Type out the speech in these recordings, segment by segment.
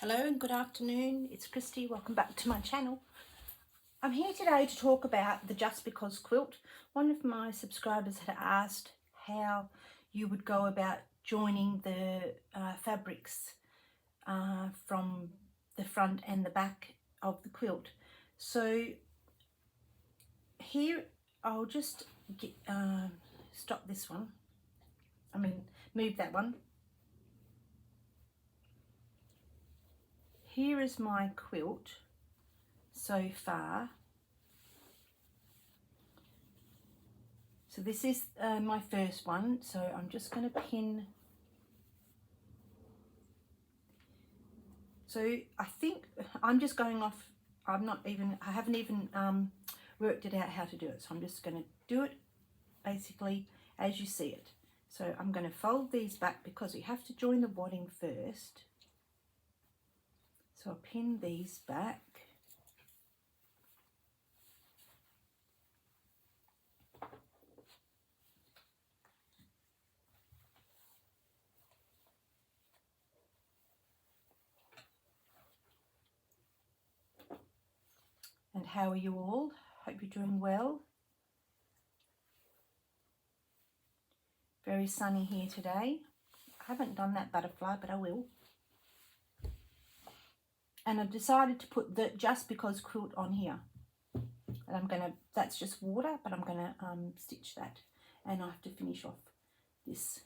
Hello and good afternoon, it's Kristy. Welcome back to my channel. I'm here today to talk about the Just Because quilt. One of my subscribers had asked how you would go about joining the fabrics from the front and the back of the quilt. So here I'll just stop this one, move that one. Here is my quilt so far. So this is my first one, so I'm just going to pin. So I think I'm just going off, I haven't even worked it out how to do it, so I'm just going to do it basically as you see it. So I'm going to fold these back because we have to join the wadding first. So I'll pin these back. And how are you all? Hope you're doing well. Very sunny here today. I haven't done that butterfly, but I will. And I've decided to put the Just Because quilt on here. And that's just water, but I'm gonna stitch that. And I have to finish off this.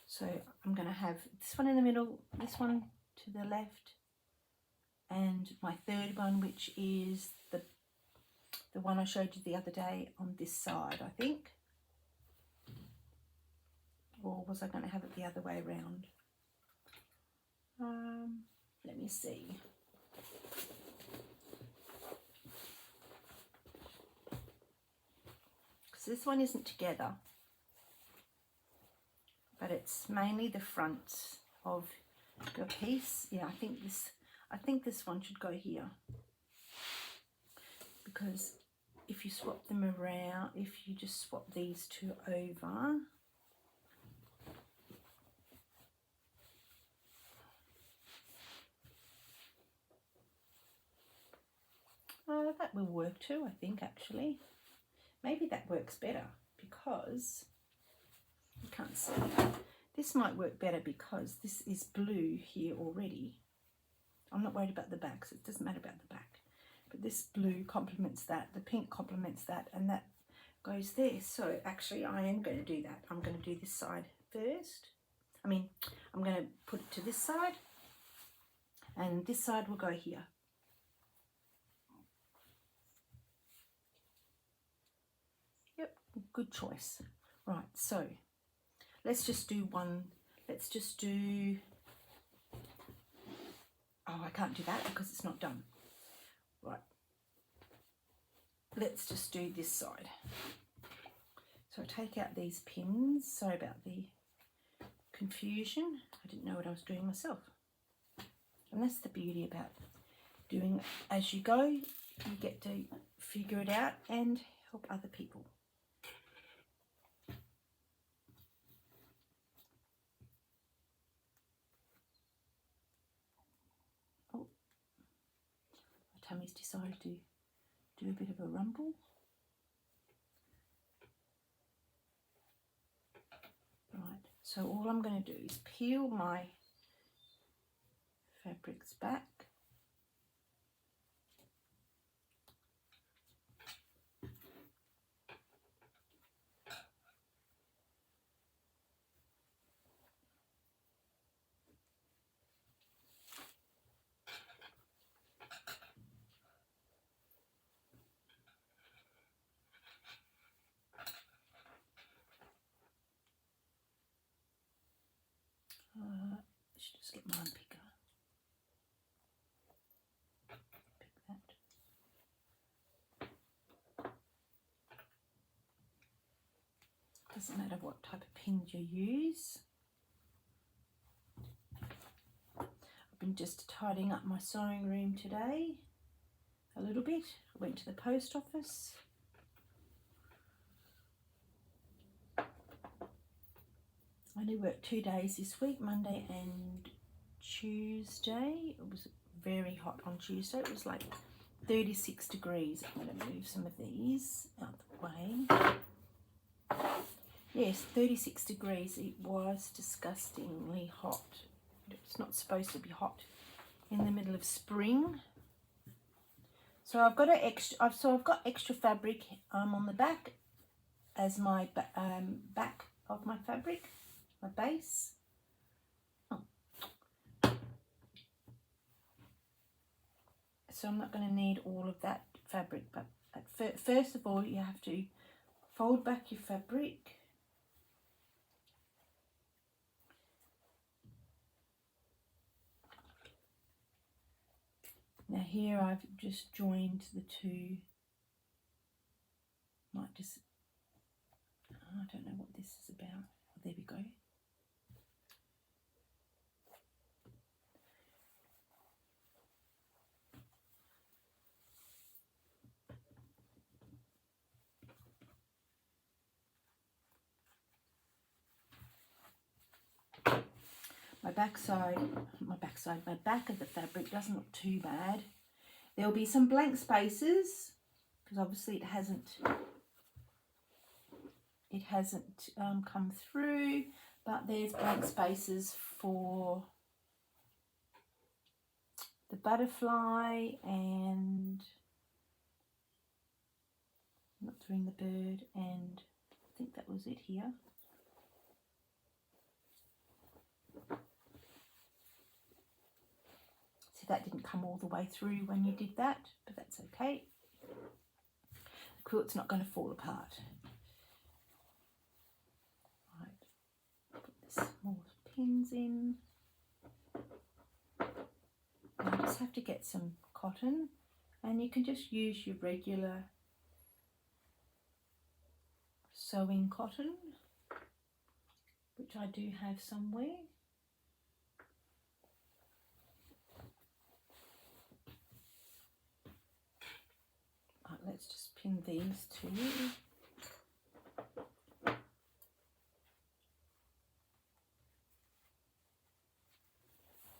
So I'm going to have this one in the middle, this one to the left, and my third one, which is the one I showed you the other day, on this side, I think. Or was I going to have it the other way around? Let me see. Because this one isn't together, but it's mainly the front of the piece. Yeah, I think this one should go here, because if you swap them around, if you just swap these two over, that will work too, I think, actually. Maybe that works better because you can't see. This might work better because this is blue here already. I'm not worried about the back, so it doesn't matter about the back. But this blue complements that, the pink complements that, and that goes there. So actually I am going to do that. I'm going to do this side first. I'm going to put it to this side, and this side will go here. Yep, good choice. Right, so let's just do one. Let's just do, oh, I can't do that because it's not done. Right, let's just do this side. So I take out these pins. Sorry about the confusion. I didn't know what I was doing myself. And that's the beauty about doing as you go. You get to figure it out and help other people. Oh, my tummy's decided to do a bit of a rumble. Right, so all I'm going to do is peel my fabrics back. I should just get my unpicker. Pick that. Doesn't matter what type of pins you use. I've been just tidying up my sewing room today. a little bit. I went to the post office. I only worked 2 days this week, Monday and Tuesday. It was very hot on Tuesday. It was like 36 degrees. I'm going to move some of these out the way. Yes, 36 degrees. It was disgustingly hot. It's not supposed to be hot in the middle of spring. So I've got extra fabric on the back as my back of my fabric, my base. So I'm not going to need all of that fabric, but first of all you have to fold back your fabric. Now here I've just joined the two. Might just, I don't know what this is about. Oh, there we go. My back of the fabric doesn't look too bad. There'll be some blank spaces because obviously it hasn't come through, but there's blank spaces for the butterfly and I'm not doing the bird, and I think that was it here. That didn't come all the way through when you did that, but that's okay. The quilt's not going to fall apart. Right, put the small pins in. Now I just have to get some cotton, and you can just use your regular sewing cotton, which I do have somewhere. Let's just pin these two.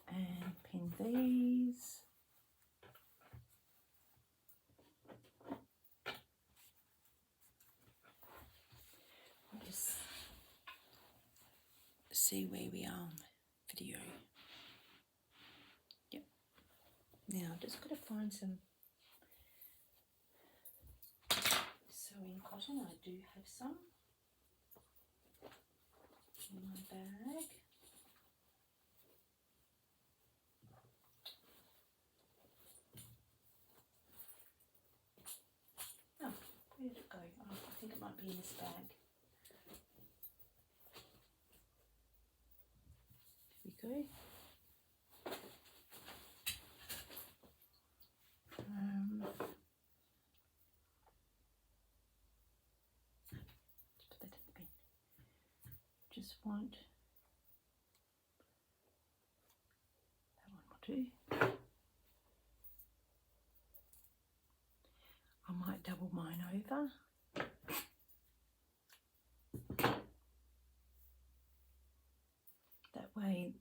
And pin these. I'll just see where we are on the video. Yep. Now I've just got to find some sewing cotton. I do have some in my bag. Oh, where did it go? Oh, I think it might be in this bag. Here we go. Just want that one will do. I might double mine over. That way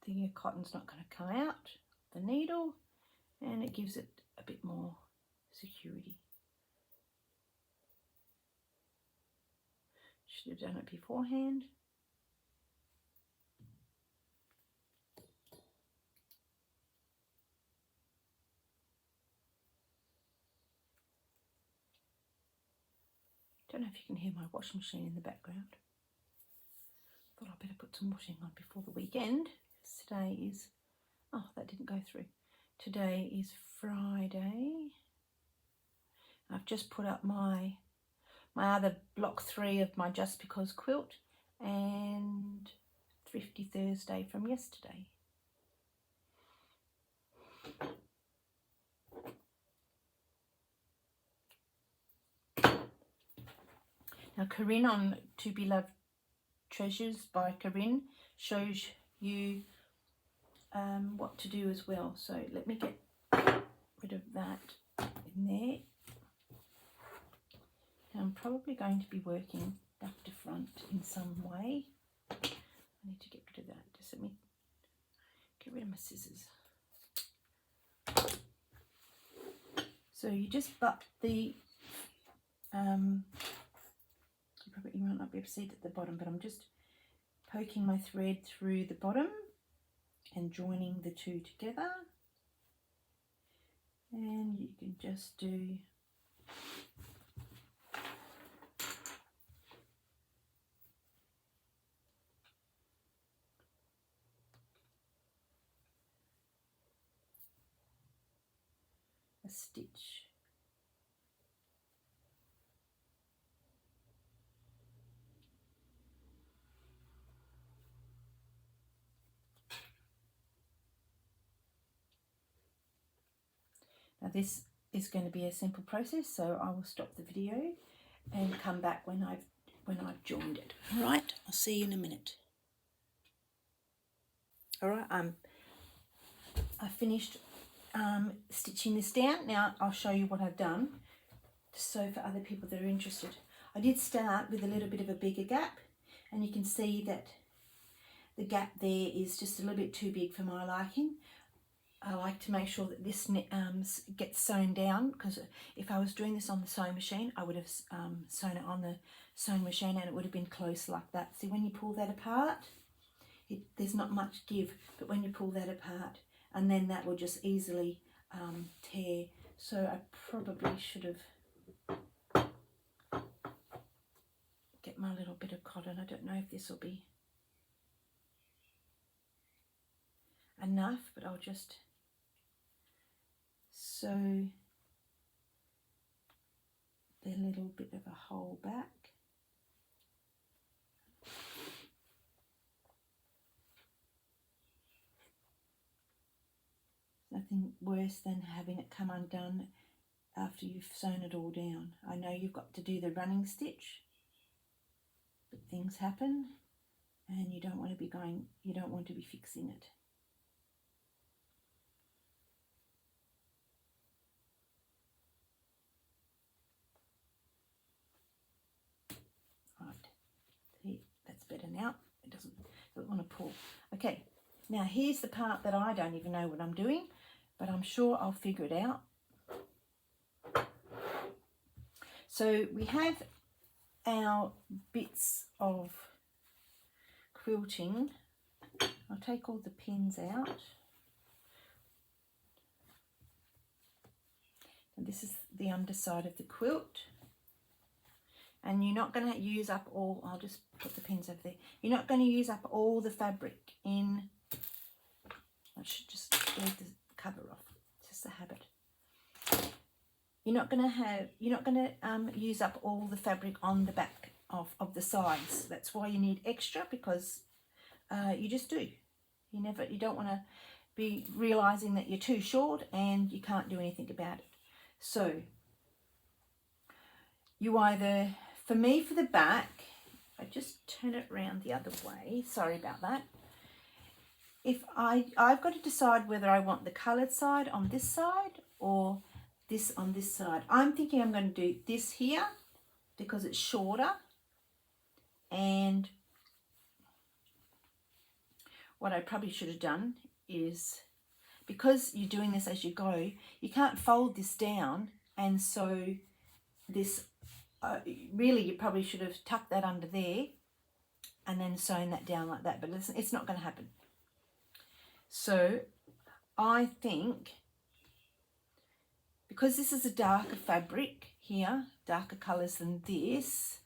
the cotton's not going to come out the needle, and it gives it a bit more security. Should have done it beforehand. Don't know if you can hear my washing machine in the background. Thought I'd better put some washing on before the weekend. Today is, oh, that didn't go through. Today is Friday. I've just put up my other block 3 of my Just Because quilt and Thrifty Thursday from yesterday. Now Corinne on To Be Loved Treasures by Corinne shows you what to do as well. So let me get rid bit of that in there. I'm probably going to be working back to front in some way. I need to get rid of that. Just let me get rid of my scissors. So you just butt the, you might not be able to see it at the bottom, but I'm just poking my thread through the bottom and joining the two together. And you can just do a stitch. Now this is going to be a simple process, so I will stop the video and come back when I've joined it. All right, I'll see you in a minute. All right, I finished stitching this down. Now I'll show you what I've done, so for other people that are interested. I did start with a little bit of a bigger gap, and you can see that the gap there is just a little bit too big for my liking. I like to make sure that this gets sewn down, because if I was doing this on the sewing machine, I would have sewn it on the sewing machine and it would have been close like that. See, when you pull that apart, there's not much give, but when you pull that apart, and then that will just easily tear. So I probably should have get my little bit of cotton. I don't know if this will be enough, but I'll just sew the little bit of a hole back. Nothing worse than having it come undone after you've sewn it all down. I know you've got to do the running stitch, but things happen and you don't want to be fixing it. That's better now. It doesn't want to pull. Okay, now here's the part that I don't even know what I'm doing, but I'm sure I'll figure it out. So we have our bits of quilting. I'll take all the pins out. And this is the underside of the quilt. And you're not going to use up all, I'll just put the pins over there. You're not going to use up all the fabric in, I should just leave the cover off, it's just a habit. You're not going to use up all the fabric on the back of the sides. That's why you need extra, because you just do. You don't want to be realizing that you're too short and you can't do anything about it. So you either, for me, for the back, I just turn it around the other way. Sorry about that. If I've got to decide whether I want the coloured side on this side or this on this side. I'm thinking I'm going to do this here because it's shorter. And what I probably should have done is, because you're doing this as you go, you can't fold this down, and so this really you probably should have tucked that under there and then sewn that down like that, but it's not going to happen. So I think, because this is a darker fabric here, darker colours than this,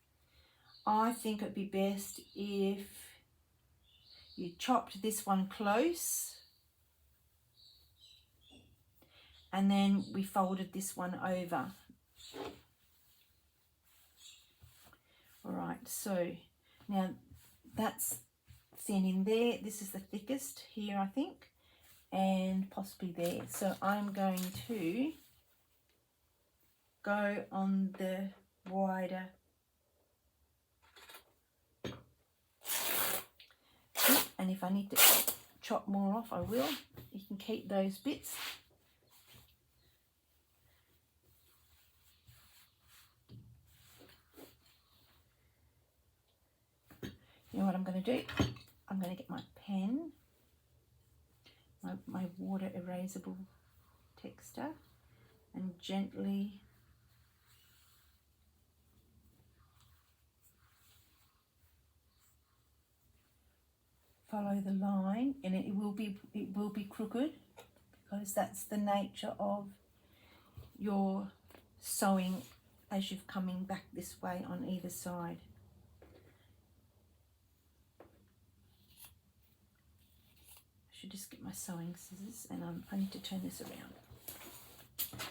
I think it'd be best if you chopped this one close and then we folded this one over. All right, so now that's thin in there. This is the thickest here, I think, and possibly there. So I'm going to go on the wider bit, and if I need to chop more off, I will. You can keep those bits. You know what I'm going to do? I'm going to get my pen, my water erasable texture, and gently follow the line, and it will be crooked because that's the nature of your sewing as you're coming back this way on either side. I should just get my sewing scissors, and I need to turn this around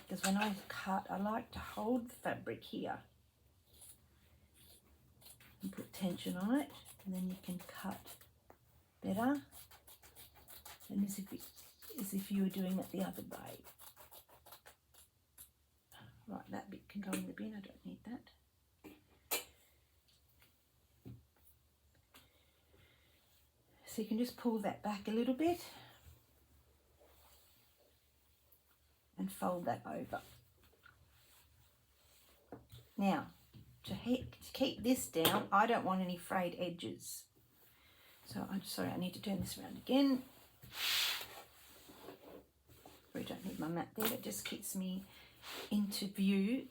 because when I cut, I like to hold the fabric here and put tension on it, and then you can cut better than as if you were doing it the other way. Right, that bit can go in the bin, I don't need that. So you can just pull that back a little bit and fold that over. Now, to keep this down, I don't want any frayed edges. So I'm sorry, I need to turn this around again. I don't need my mat there, it just keeps me into view.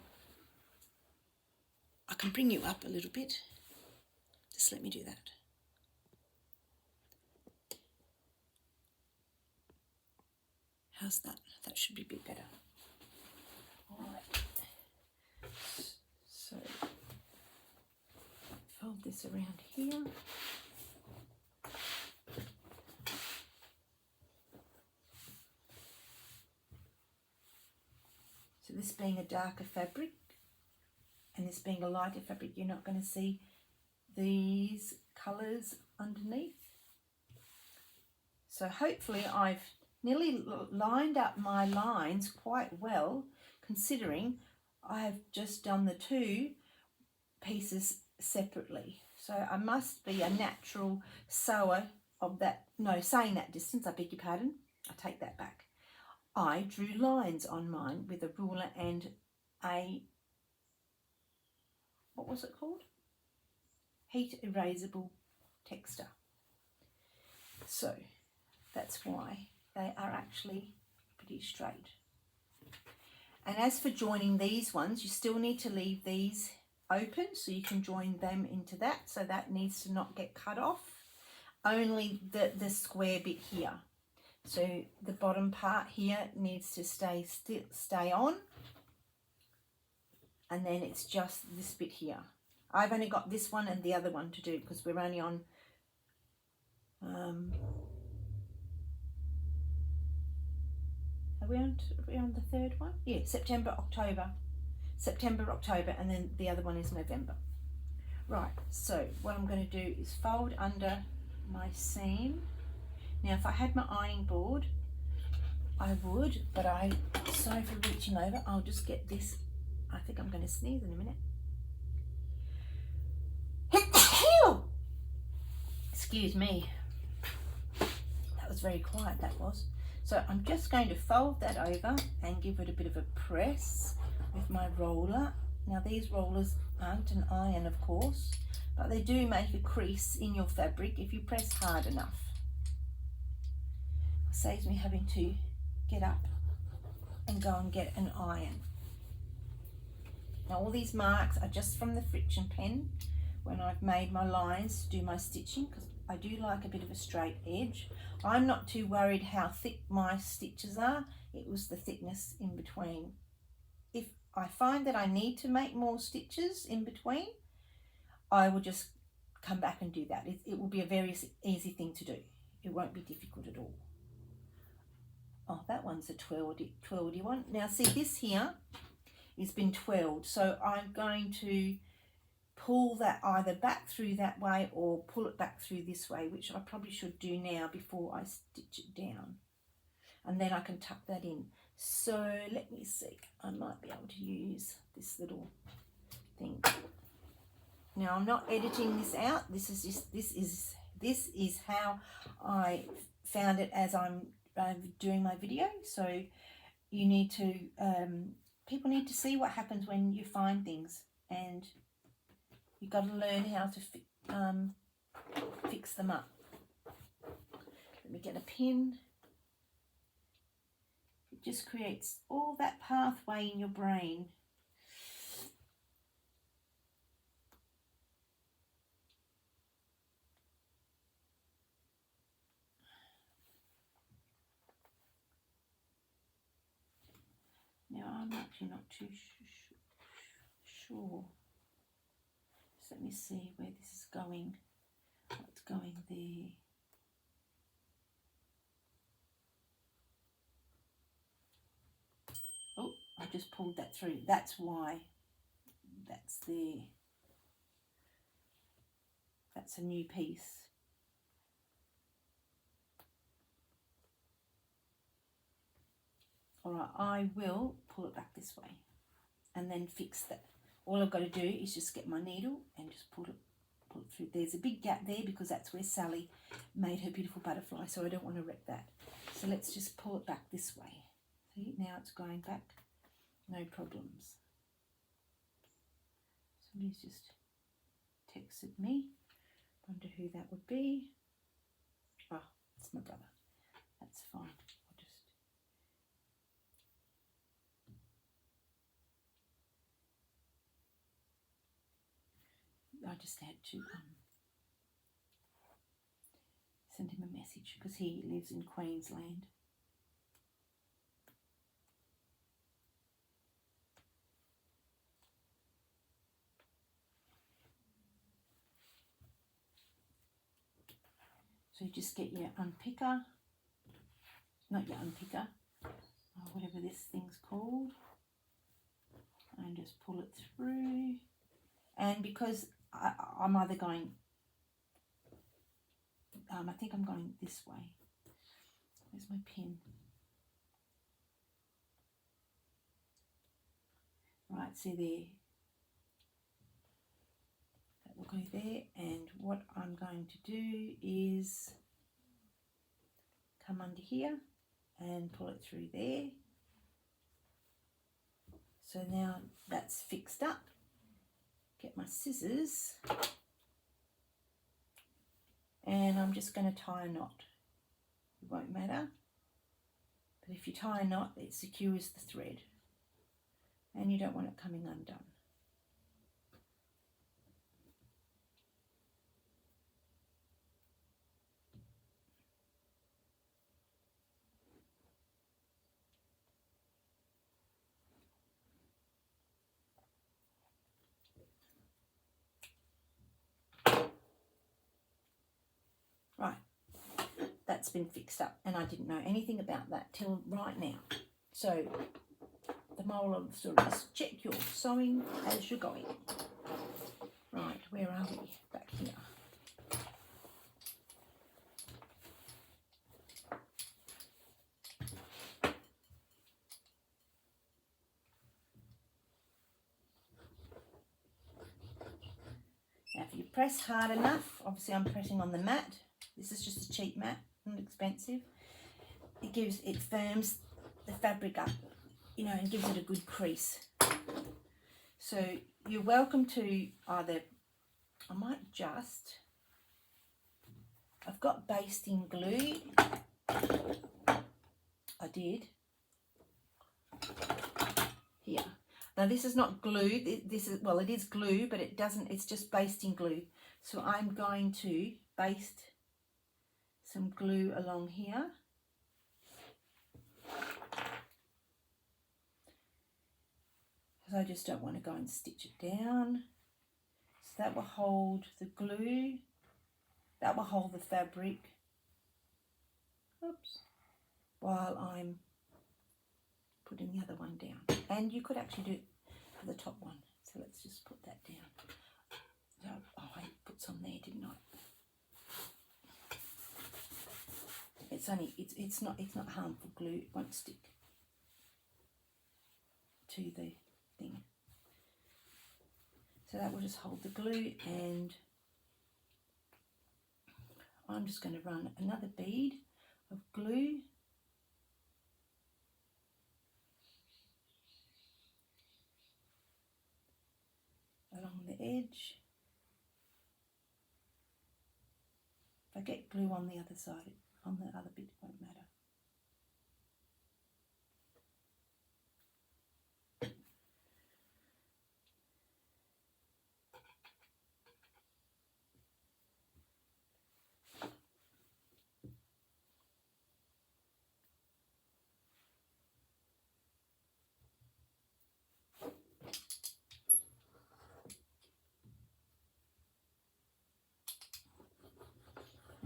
I can bring you up a little bit. Just let me do that. How's that? That should be a bit better. All right. So fold this around here. So this being a darker fabric and this being a lighter fabric, you're not going to see these colours underneath. So hopefully I've nearly lined up my lines quite well, considering I have just done the two pieces separately. So I must be a natural sewer of that, no, saying that distance, I beg your pardon, I take that back. I drew lines on mine with a ruler and a, what was it called? Heat erasable texture. So that's why they are actually pretty straight. And as for joining these ones, you still need to leave these open so you can join them into that. So that needs to not get cut off. Only the square bit here. So the bottom part here needs to stay on, and then it's just this bit here. I've only got this one and the other one to do because we're only on are we on the third one? Yeah, September, October, and then the other one is November. Right, so what I'm going to do is fold under my seam. Now, if I had my ironing board, I would, but sorry for reaching over. I'll just get this. I think I'm going to sneeze in a minute. Excuse me. That was very quiet, that was. So I'm just going to fold that over and give it a bit of a press with my roller. Now, these rollers aren't an iron, of course, but they do make a crease in your fabric if you press hard enough. It saves me having to get up and go and get an iron. Now, all these marks are just from the friction pen when I've made my lines to do my stitching, because I do like a bit of a straight edge. I'm not too worried how thick my stitches are. It was the thickness in between. If I find that I need to make more stitches in between, I will just come back and do that. It will be a very easy thing to do. It won't be difficult at all. Oh, that one's a twirly one. Now see, this here has been twirled, so I'm going to pull that either back through that way or pull it back through this way, which I probably should do now before I stitch it down, and then I can tuck that in. So let me see, I might be able to use this little thing. Now, I'm not editing this out. This is how I found it as I'm doing my video. So you need to people need to see what happens when you find things, and you've got to learn how to fix them up. Let me get a pin. It just creates all that pathway in your brain. Now, I'm actually not too sure. So let me see where this is going. What's going there? Oh, I just pulled that through. That's why that's there. That's a new piece. All right, I will pull it back this way and then fix that. All I've got to do is just get my needle and just pull it through. There's a big gap there because that's where Sally made her beautiful butterfly, so I don't want to wreck that. So let's just pull it back this way. See, now it's going back, no problems. Somebody's just texted me. Wonder who that would be. Oh, it's my brother. That's fine. I just had to send him a message because he lives in Queensland. So you just get your unpicker, not your unpicker, whatever this thing's called, and just pull it through. And because I'm either going, I think I'm going this way. Where's my pin? Right, see there. That will go there. And what I'm going to do is come under here and pull it through there. So now that's fixed up. Get my scissors. And I'm just going to tie a knot. It won't matter. But if you tie a knot, it secures the thread. And you don't want it coming undone. Right, that's been fixed up, and I didn't know anything about that till right now. So the moral of the story is check your sewing as you're going. Right, where are we? Back here. Now if you press hard enough, obviously I'm pressing on the mat. This is just a cheap mat, not expensive. It firms the fabric up, you know, and gives it a good crease. So you're welcome to either, I've got basting glue. I did. Here. Now this is not glue, this is, well, it is glue, but it doesn't, it's just basting glue. So I'm going to baste some glue along here. Because I just don't want to go and stitch it down. So that will hold the glue, that will hold the fabric. Oops. While I'm putting the other one down. And you could actually do it for the top one. So let's just put that down. So, oh, I put some there, didn't I? It's not harmful glue. It won't stick to the thing. So that will just hold the glue, and I'm just going to run another bead of glue along the edge. I get glue on the other side, on the other bit, it won't matter.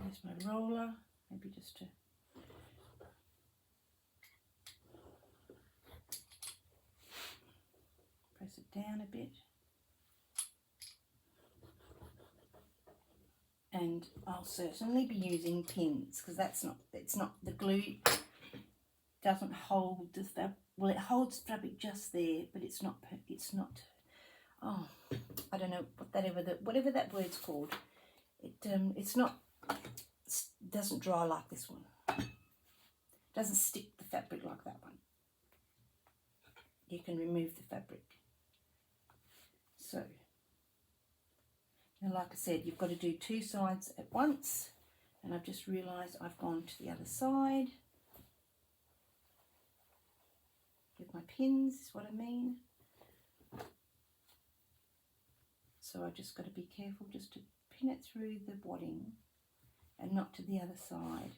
There's my roller, maybe just to press it down a bit. And I'll certainly be using pins because it's not the glue doesn't hold the fabric. Well, it holds fabric just there, but it's not, oh, I don't know, whatever that word's called. It's not, doesn't dry like this one. Doesn't stick the fabric like that one. You can remove the fabric. So, now like I said, you've got to do 2 sides at once, and I've just realised I've gone to the other side with my pins, is what I mean. So I've just got to be careful just to pin it through the wadding and not to the other side.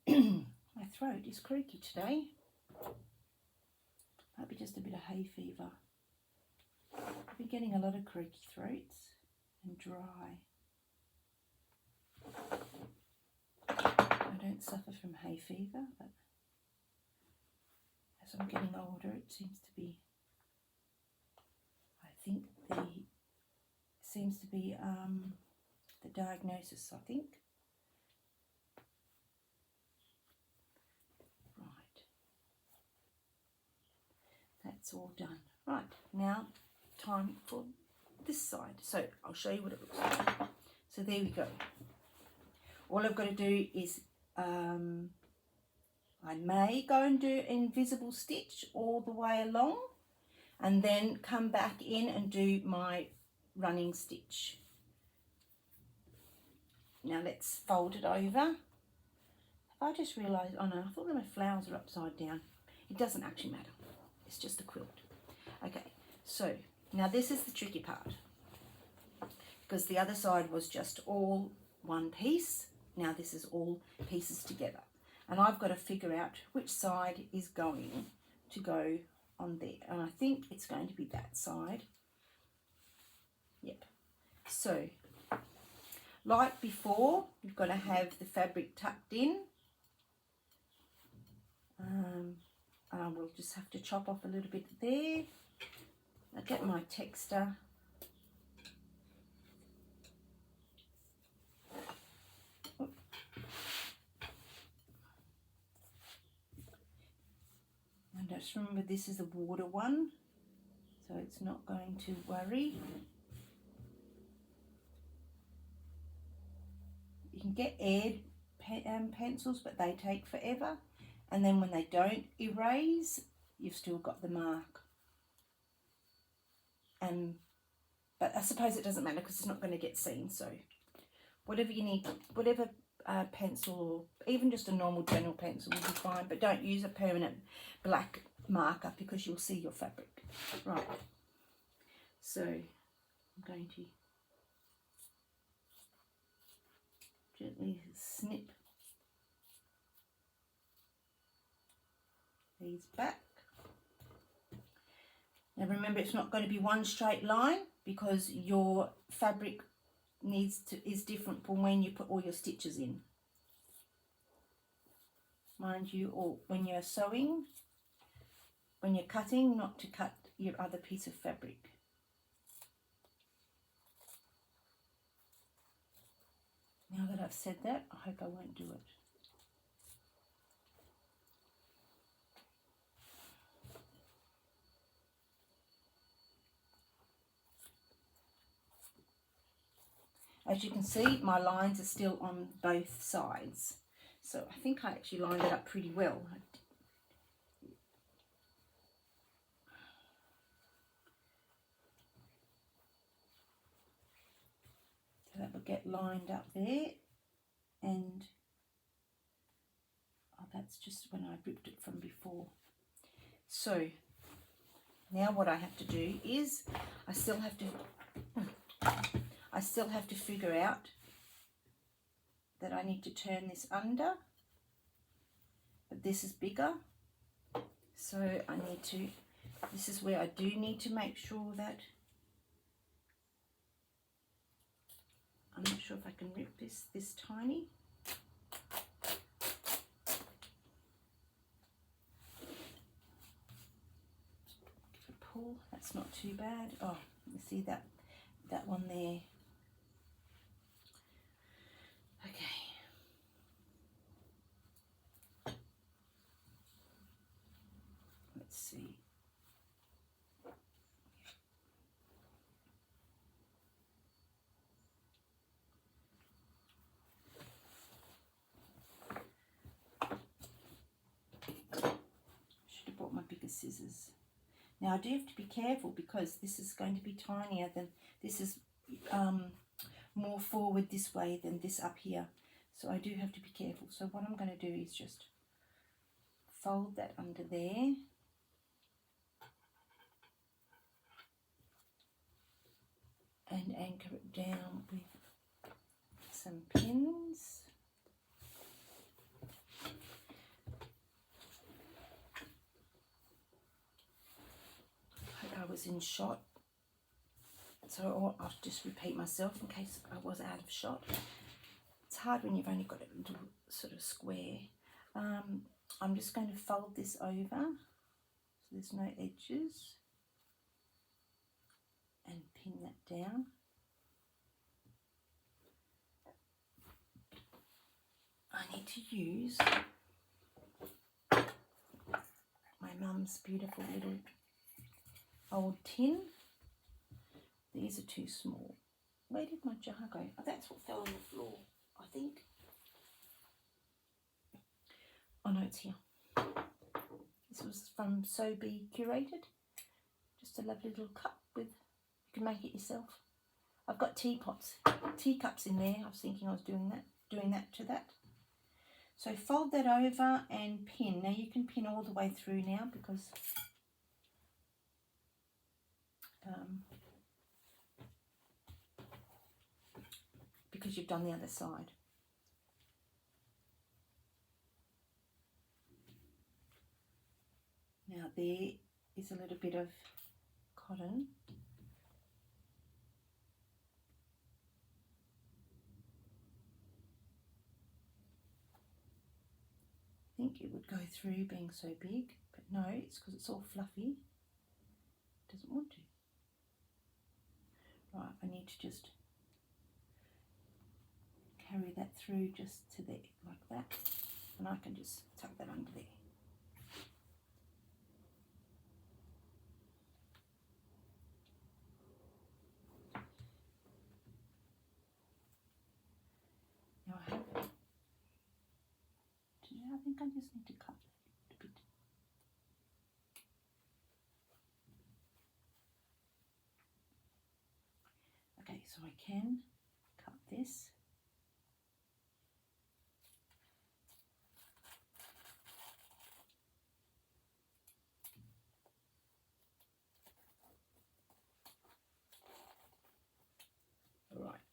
My throat is croaky today. Might be just a bit of hay fever. I've been getting a lot of croaky throats and dry. I don't suffer from hay fever, but as I'm getting older, it seems to be, I think seems to be the diagnosis, I think. Right. That's all done. Right, now time for this side. So I'll show you what it looks like. So there we go. All I've got to do is I may go and do an invisible stitch all the way along and then come back in and do my running stitch. Now let's fold it over. Have I just realised, oh no, I thought that my flowers are upside down. It doesn't actually matter. It's just a quilt. Okay, so now this is the tricky part, because the other side was just all one piece. Now this is all pieces together. And I've got to figure out which side is going to go on there. And I think it's going to be that side. Yep. So, like before, you've got to have the fabric tucked in. I will just have to chop off a little bit there. I'll get my texter. And just remember, this is a water one, so it's not going to worry. You can get aired pencils, but they take forever. And then when they don't erase, you've still got the mark. But I suppose it doesn't matter because it's not going to get seen. So whatever you need, whatever pencil, or even just a normal general pencil will be fine. But don't use a permanent black marker because you'll see your fabric. Right. So I'm going to gently snip these back. Now remember, it's not going to be one straight line because your fabric is different from when you put all your stitches in. Mind you, or when you're sewing, when you're cutting, not to cut your other piece of fabric. Now that I've said that, I hope I won't do it. As you can see, my lines are still on both sides. So I think I actually lined it up pretty well. So that will get lined up there. and oh, that's just when I ripped it from before. So now what I have to do is I still have to figure out that I need to turn this under, but this is bigger, so I need to, this is where I do need to make sure that, I'm not sure if I can rip this tiny. Give it a pull, that's not too bad. Oh, you see that one there. Okay. Let's see. Should have brought my bigger scissors. Now I do have to be careful because this is going to be tinier than, this is more forward this way than this up here. So I do have to be careful. So what I'm going to do is just fold that under there. And anchor it down with some pins. I was in shot, so I'll just repeat myself in case I was out of shot. It's hard when you've only got a little sort of square. I'm just going to fold this over so there's no edges and pin that down. I need to use my mum's beautiful little old tin. These are too small. Where did my jar go? Oh, that's what fell on the floor, I think. Oh no, it's here. This was from Sewbits-Kristy. Just a lovely little cup with, you can make it yourself. I've got teacups in there. I was thinking I was doing that to that. So fold that over and pin. Now you can pin all the way through now because you've done the other side. Now there is a little bit of cotton. I think it would go through being so big, but no, it's because it's all fluffy. It doesn't want to. Right, I need to just carry that through just to there, like that, and I can just tuck that under there. Now I think I just need to cut that a bit. Okay, so I can cut this. All right.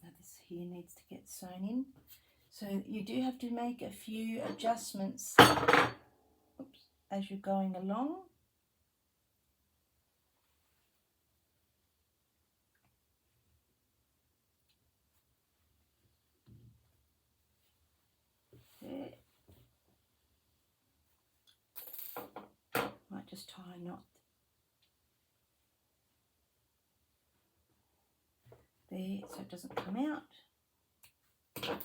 Now this here needs to get sewn in. So you do have to make a few adjustments as you're going along. There. Might just tie a knot there so it doesn't come out. Oh,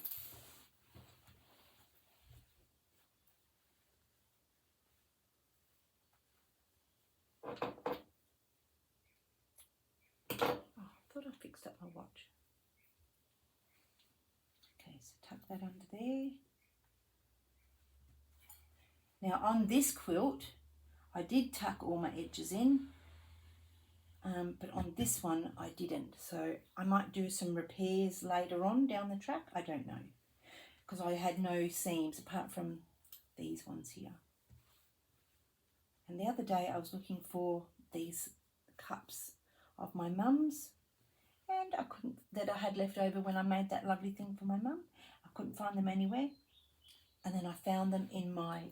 I thought I fixed up my watch. Okay, so tuck that under there. Now on this quilt, I did tuck all my edges in, but on this one I didn't. So I might do some repairs later on down the track. I don't know, because I had no seams apart from these ones here. And the other day I was looking for these cups of my mum's, and I couldn't, that I had left over when I made that lovely thing for my mum. I couldn't find them anywhere. And then I found them in my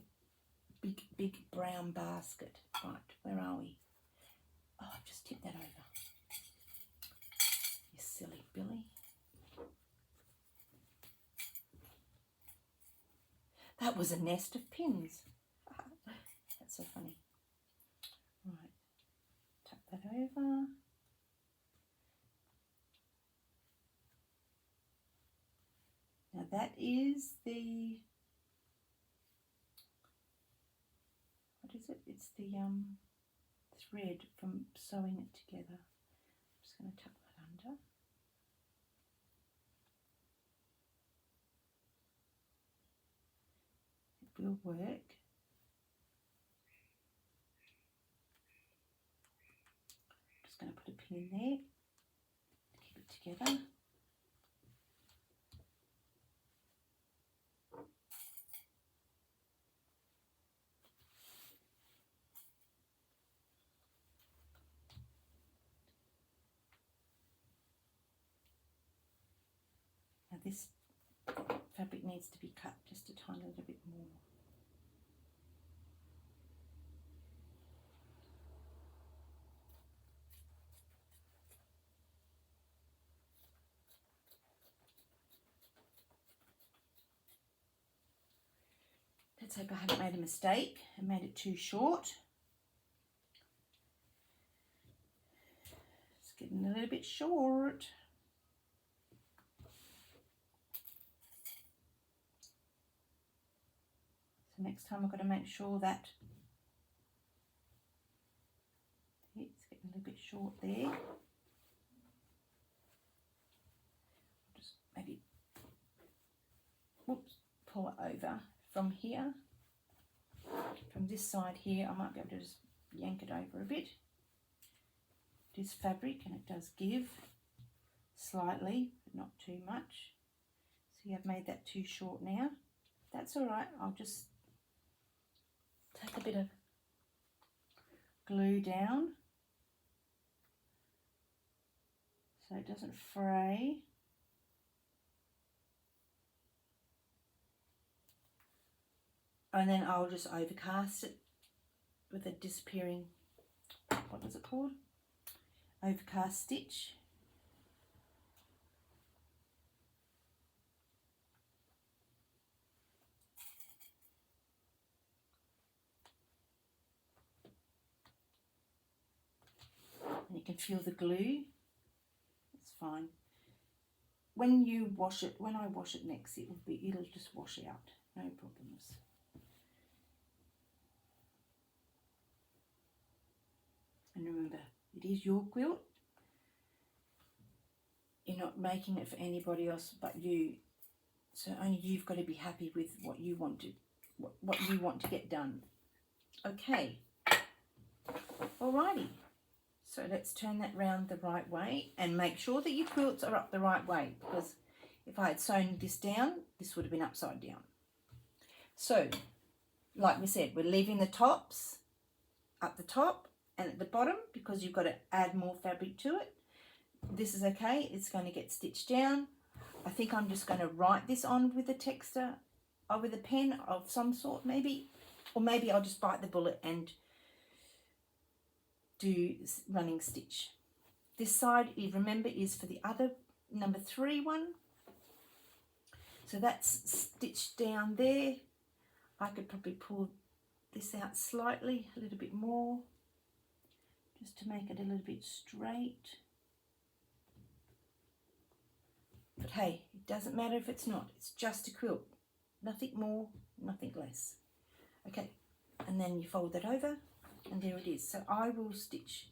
big brown basket. Right, where are we? Oh, I've just tipped that over. You silly Billy. That was a nest of pins. That's so funny. Right, tuck that over. Now that is the, what is it? It's the thread from sewing it together. I'm just going to tuck that under. It will work. Just going to put a pin in there to keep it together. Now this fabric needs to be cut just a tiny little bit more. Let's hope I haven't made a mistake and made it too short. It's getting a little bit short. So next time I've got to make sure that it's getting a little bit short there. Just maybe, whoops, pull it over from here. From this side here, I might be able to just yank it over a bit. It is fabric and it does give slightly, but not too much. See, I've made that too short now. That's all right. I'll just take a bit of glue down so it doesn't fray. And then I'll just overcast it with a disappearing, what is it called? Overcast stitch. And you can feel the glue. It's fine. When you wash it, when I wash it next, it'll just wash out. No problems. And remember, it is your quilt. You're not making it for anybody else but you. So only you've got to be happy with what you want to get done. Okay. Alrighty. So let's turn that round the right way and make sure that your quilts are up the right way, because if I had sewn this down, this would have been upside down. So, like we said, we're leaving the tops up the top and at the bottom because you've got to add more fabric to it. This is okay. It's going to get stitched down. I think I'm just going to write this on with a texter or with a pen of some sort maybe. Or maybe I'll just bite the bullet and do running stitch. This side, you remember, is for the other number 3 one. So that's stitched down there. I could probably pull this out slightly, a little bit more, just to make it a little bit straight. But hey, it doesn't matter if it's not. It's just a quilt. Nothing more, nothing less. Okay, and then you fold that over, and there it is. So I will stitch.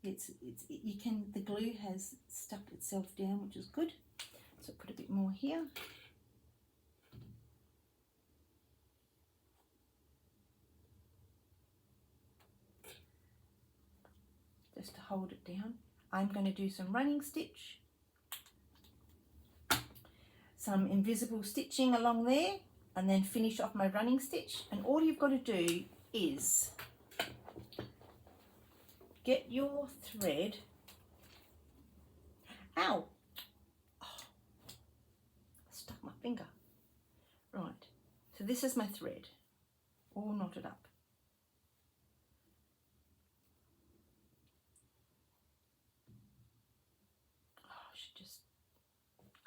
The glue has stuck itself down, which is good. So put a bit more here. just to hold it down. I'm going to do some running stitch, some invisible stitching along there, and then finish off my running stitch. And all you've got to do is get your thread. Ow! Oh, I stuck my finger. Right, so this is my thread, all knotted up.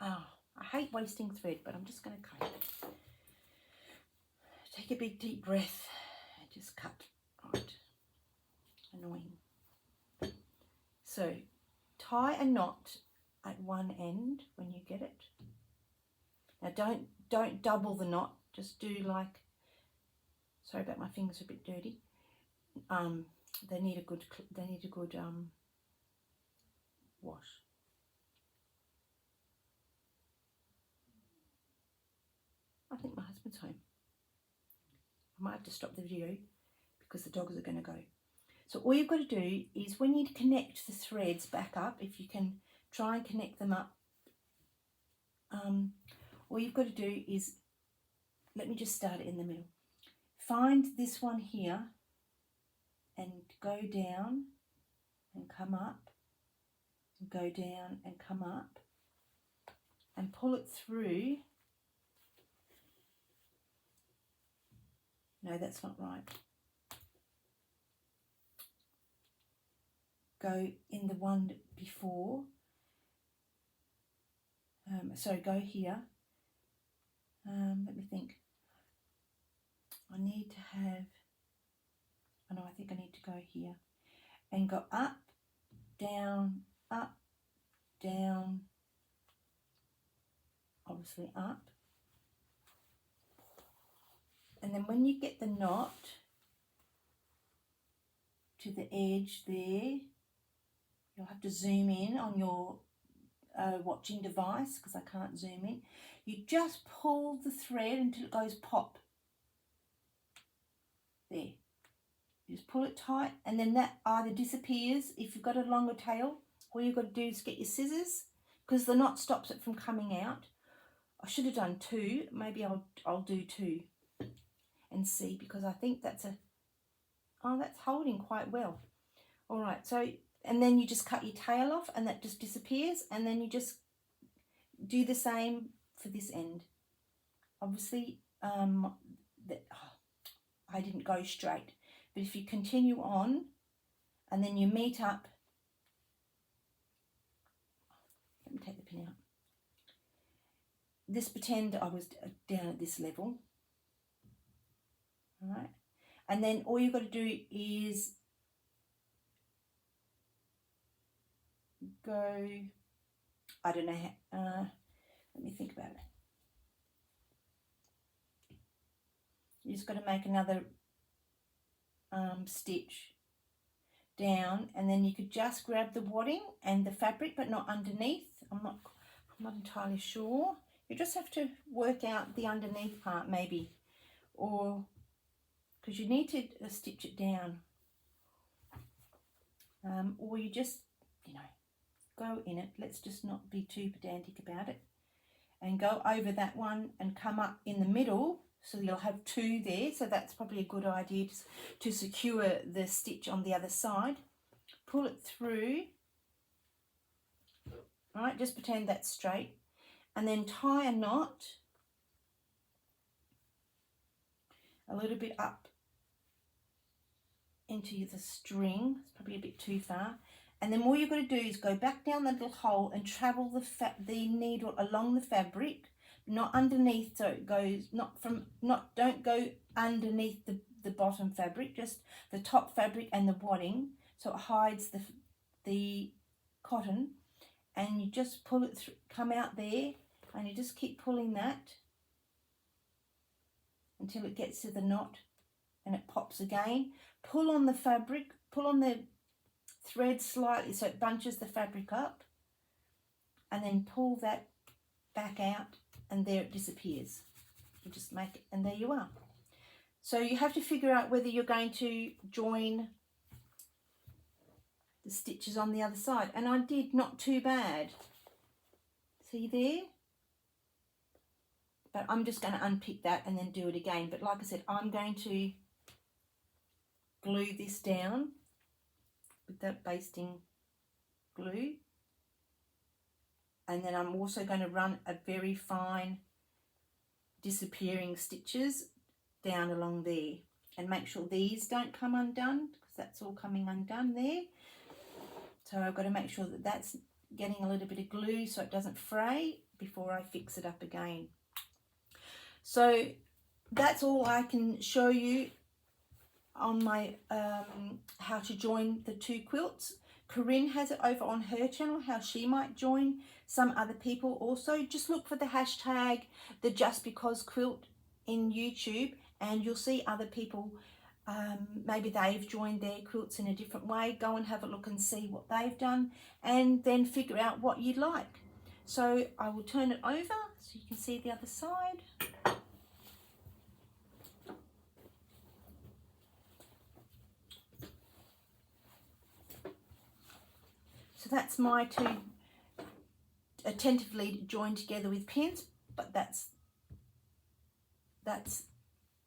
Oh, I hate wasting thread, but I'm just going to cut it. Take a big deep breath and just cut. Right. Annoying. So tie a knot at one end when you get it. Now don't double the knot. Just do like, sorry about my fingers are a bit dirty. They need a good wash. I think my husband's home. I might have to stop the video because the dogs are going to go. So all you've got to do is when you connect the threads back up, if you can try and connect them up, all you've got to do is, let me just start it in the middle. Find this one here and go down and come up, and go down and come up, and pull it through. No, that's not right. Go in the one before. Sorry, go here. Let me think. I need to have, oh no, I think I need to go here. And go up, down, obviously up. And then when you get the knot to the edge there, you'll have to zoom in on your watching device because I can't zoom in. You just pull the thread until it goes pop. There. You just pull it tight and then that either disappears if you've got a longer tail. All you've got to do is get your scissors because the knot stops it from coming out. I should have done two. Maybe I'll do two. And see, because I think that's that's holding quite well. All right, so, and then you just cut your tail off and that just disappears, and then you just do the same for this end. Obviously, I didn't go straight, but if you continue on and then you meet up, let me take the pin out. Just pretend I was down at this level. All right, and then all you've got to do is go, I don't know how, let me think about it. You just got to make another stitch down, and then you could just grab the wadding and the fabric, but not underneath. I'm not entirely sure. You just have to work out the underneath part maybe, or because you need to stitch it down, or you just, go in it. Let's just not be too pedantic about it, and go over that one and come up in the middle, so you'll have two there. So that's probably a good idea to secure the stitch on the other side. Pull it through, all right, just pretend that's straight, and then tie a knot a little bit up into the string. It's probably a bit too far, and then all you've got to do is go back down the little hole and travel the needle along the fabric, not underneath, so it goes don't go underneath the bottom fabric, just the top fabric and the wadding, so it hides the cotton, and you just pull it through, come out there, and you just keep pulling that until it gets to the knot and it pops again. Pull on the fabric, pull on the thread slightly so it bunches the fabric up, and then pull that back out, and there it disappears. You just make it, and there you are. So you have to figure out whether you're going to join the stitches on the other side, and I did not too bad. See there? But I'm just going to unpick that and then do it again. But like I said, I'm going to glue this down with that basting glue. And then I'm also going to run a very fine disappearing stitches down along there. And make sure these don't come undone, because that's all coming undone there. So I've got to make sure that that's getting a little bit of glue so it doesn't fray before I fix it up again. So that's all I can show you on my how to join the two quilts. Corinne has it over on her channel, how she might join some other people also. Just look for the hashtag the Just Because Quilt in YouTube, and you'll see other people, maybe they've joined their quilts in a different way. Go and have a look and see what they've done, and then figure out what you'd like. So I will turn it over so you can see the other side. So that's my two attentively joined together with pins, but that's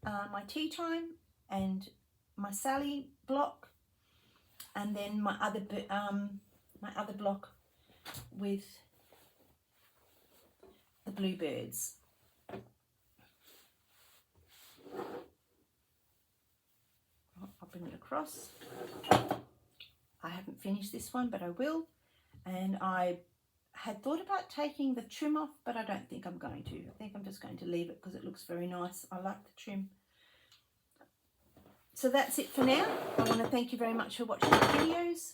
my tea time and my Sally block, and then my other block with the bluebirds. I'll bring it across. I haven't finished this one, but I will. And I had thought about taking the trim off, but I don't think I'm going to. I think I'm just going to leave it because it looks very nice. I like the trim. So that's it for now. I want to thank you very much for watching the videos.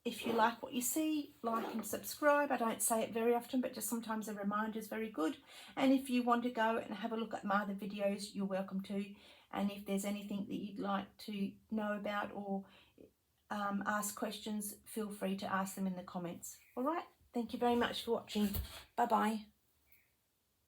If you like what you see, like and subscribe. I don't say it very often, but just sometimes a reminder is very good. And if you want to go and have a look at my other videos, you're welcome to. And if there's anything that you'd like to know about or ask questions, feel free to ask them in the comments. All right, thank you very much for watching. Bye bye.